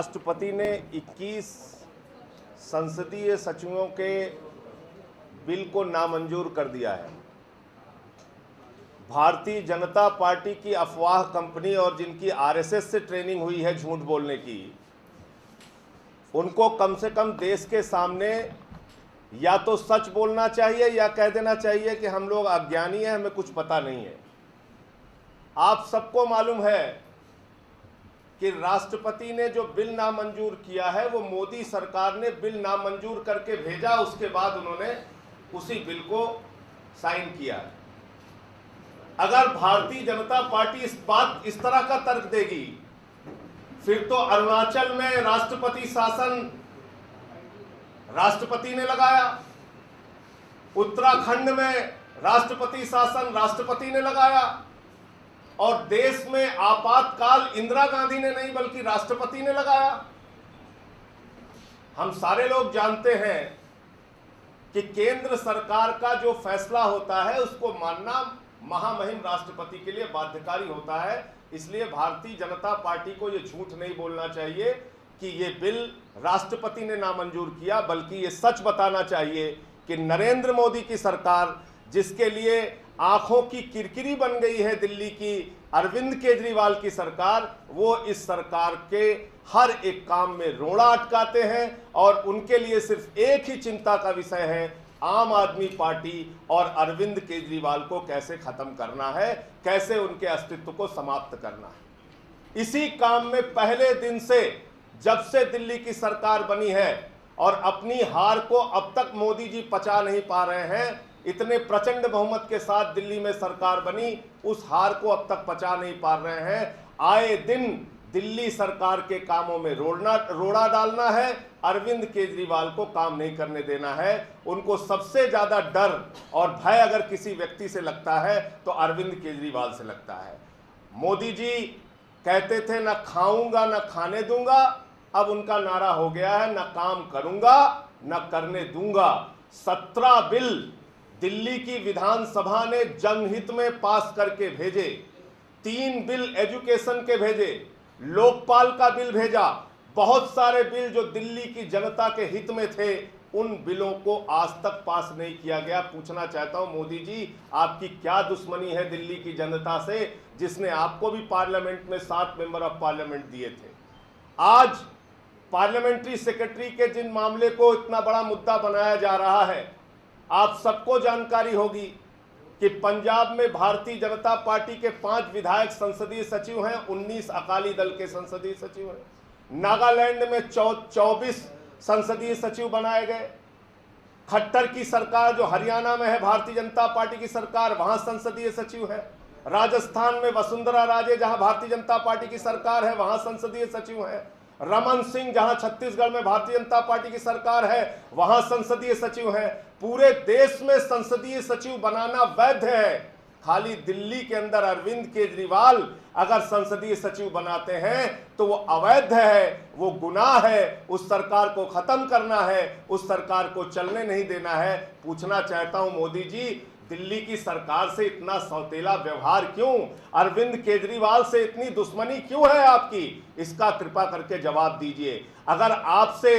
राष्ट्रपति ने 21 संसदीय सचिवों के बिल को नामंजूर कर दिया है। भारतीय जनता पार्टी की अफवाह कंपनी और जिनकी आरएसएस से ट्रेनिंग हुई है झूठ बोलने की, उनको कम से कम देश के सामने या तो सच बोलना चाहिए या कह देना चाहिए कि हम लोग अज्ञानी हैं, हमें कुछ पता नहीं है। आप सबको मालूम है कि राष्ट्रपति ने जो बिल नामंजूर किया है वो मोदी सरकार ने बिल नामंजूर करके भेजा, उसके बाद उन्होंने उसी बिल को साइन किया। अगर भारतीय जनता पार्टी इस तरह का तर्क देगी, फिर तो अरुणाचल में राष्ट्रपति शासन राष्ट्रपति ने लगाया, उत्तराखंड में राष्ट्रपति शासन राष्ट्रपति ने लगाया, और देश में आपातकाल इंदिरा गांधी ने नहीं बल्कि राष्ट्रपति ने लगाया। हम सारे लोग जानते हैं कि केंद्र सरकार का जो फैसला होता है उसको मानना महामहिम राष्ट्रपति के लिए बाध्यकारी होता है। इसलिए भारतीय जनता पार्टी को यह झूठ नहीं बोलना चाहिए कि यह बिल राष्ट्रपति ने नामंजूर किया, बल्कि यह सच बताना चाहिए कि नरेंद्र मोदी की सरकार, जिसके लिए आंखों की किरकिरी बन गई है दिल्ली की अरविंद केजरीवाल की सरकार, वो इस सरकार के हर एक काम में रोड़ा अटकाते हैं और उनके लिए सिर्फ एक ही चिंता का विषय है, आम आदमी पार्टी और अरविंद केजरीवाल को कैसे खत्म करना है, कैसे उनके अस्तित्व को समाप्त करना है। इसी काम में पहले दिन से, जब से दिल्ली की सरकार बनी है और अपनी हार को अब तक मोदी जी पचा नहीं पा रहे हैं, इतने प्रचंड बहुमत के साथ दिल्ली में सरकार बनी, उस हार को अब तक पचा नहीं पा रहे हैं। आए दिन दिल्ली सरकार के कामों में रोड़ा डालना है, अरविंद केजरीवाल को काम नहीं करने देना है। उनको सबसे ज्यादा डर और भय अगर किसी व्यक्ति से लगता है तो अरविंद केजरीवाल से लगता है। मोदी जी कहते थे न खाऊंगा न खाने दूंगा, अब उनका नारा हो गया है न काम करूंगा न करने दूंगा। 17 बिल दिल्ली की विधानसभा ने जनहित में पास करके भेजे, 3 बिल एजुकेशन के भेजे, लोकपाल का बिल भेजा, बहुत सारे बिल जो दिल्ली की जनता के हित में थे, उन बिलों को आज तक पास नहीं किया गया। पूछना चाहता हूं मोदी जी, आपकी क्या दुश्मनी है दिल्ली की जनता से, जिसने आपको भी पार्लियामेंट में 7 मेंबर ऑफ पार्लियामेंट दिए थे। आज पार्लियामेंट्री सेक्रेटरी के जिन मामले को इतना बड़ा मुद्दा बनाया जा रहा है, आप सबको जानकारी होगी कि पंजाब में भारतीय जनता पार्टी के 5 विधायक संसदीय सचिव हैं, 19 अकाली दल के संसदीय सचिव हैं। नागालैंड में 24 संसदीय सचिव बनाए गए। खट्टर की सरकार जो हरियाणा में है, भारतीय जनता पार्टी की सरकार, वहां संसदीय सचिव है। राजस्थान में वसुंधरा राजे, जहां भारतीय जनता पार्टी की सरकार है, वहां संसदीय सचिव है। रमन सिंह, जहां छत्तीसगढ़ में भारतीय जनता पार्टी की सरकार है, वहां संसदीय सचिव है। पूरे देश में संसदीय सचिव बनाना वैध है। खाली दिल्ली के अंदर अरविंद केजरीवाल अगर संसदीय सचिव बनाते हैं तो वो अवैध है, वो गुनाह है। उस सरकार को खत्म करना है, उस सरकार को चलने नहीं देना है। पूछना चाहता हूं मोदी जी, दिल्ली की सरकार से इतना सौतेला व्यवहार क्यों? अरविंद केजरीवाल से इतनी दुश्मनी क्यों है आपकी? इसका कृपा करके जवाब दीजिए। अगर आपसे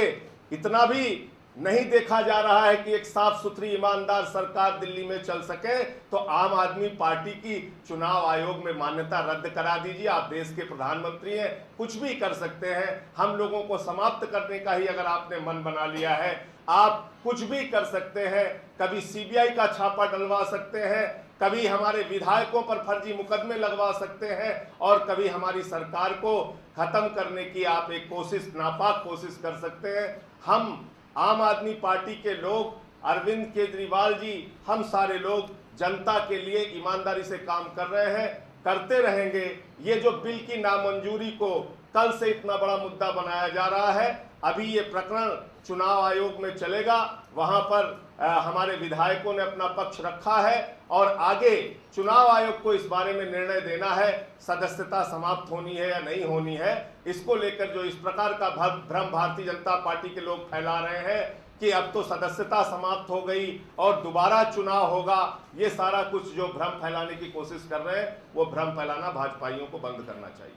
इतना भी नहीं देखा जा रहा है कि एक साफ सुथरी ईमानदार सरकार दिल्ली में चल सके, तो आम आदमी पार्टी की चुनाव आयोग में मान्यता रद्द करा दीजिए। आप देश के प्रधानमंत्री हैं, कुछ भी कर सकते हैं। हम लोगों को समाप्त करने का ही अगर आपने मन बना लिया है, आप कुछ भी कर सकते हैं। कभी सीबीआई का छापा डलवा सकते हैं, कभी हमारे विधायकों पर फर्जी मुकदमे लगवा सकते हैं, और कभी हमारी सरकार को खत्म करने की आप एक कोशिश, नापाक कोशिश कर सकते हैं। हम आम आदमी पार्टी के लोग, अरविंद केजरीवाल जी, हम सारे लोग जनता के लिए ईमानदारी से काम कर रहे हैं, करते रहेंगे। ये जो बिल की नामंजूरी को कल से इतना बड़ा मुद्दा बनाया जा रहा है, अभी ये प्रकरण चुनाव आयोग में चलेगा, वहां पर हमारे विधायकों ने अपना पक्ष रखा है और आगे चुनाव आयोग को इस बारे में निर्णय देना है, सदस्यता समाप्त होनी है या नहीं होनी है। इसको लेकर जो इस प्रकार का भ्रम भारतीय जनता पार्टी के लोग फैला रहे हैं कि अब तो सदस्यता समाप्त हो गई और दोबारा चुनाव होगा, ये सारा कुछ जो भ्रम फैलाने की कोशिश कर रहे हैं, वो भ्रम फैलाना भाजपाइयों को बंद करना चाहिए।